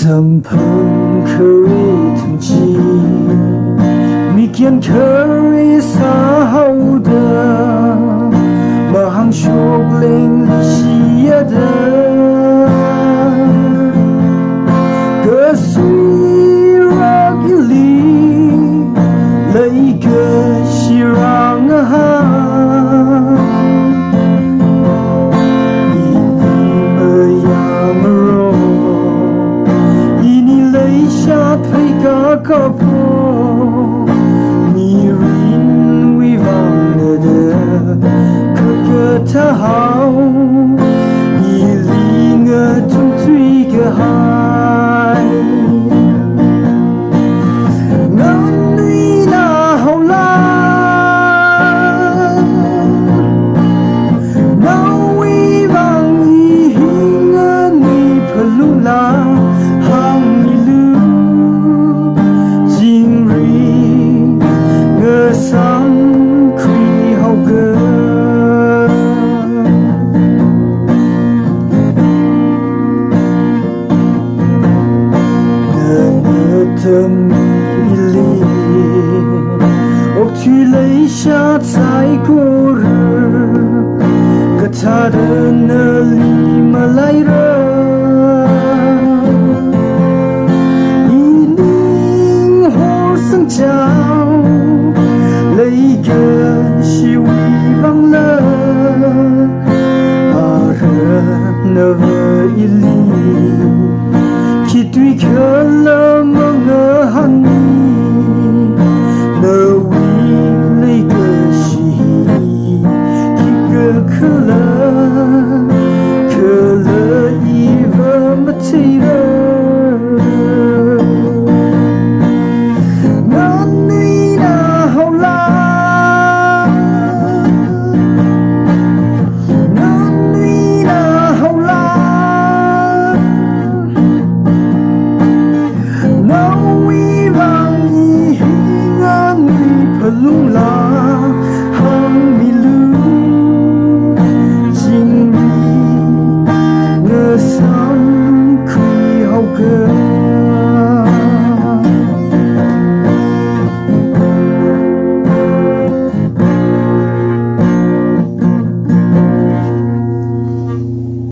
Sầm phừng khơi thằng chi mi kiên khơi xa hậu đờ mà hàng chục lên chia đờ cơ suy ra cái ly lấy cơ si rang ha có phố mi rin vi vang nè cơ cơ tha hao mi li ngơ chung truy cơ hai ngân nuôi na hậu la nau vi vang y hình ngơ ni pelu la hang mi lu Sam kri hau gơ nơ thơm li ốc truy lấy xa trái cô rơ cả ta đơn nơ li mà lại rơ y ninh hồ sân chào lấy cơ si vi vang lơ à rơ nơ vơ y li khi tuy khờ lơ mơ ngơ hằng nơ vi lấy cơ si khi cơ khờ lơ y vơ mất thấy rơ lung la hang mi lu jing mi ngơ sam khuy hậu cơ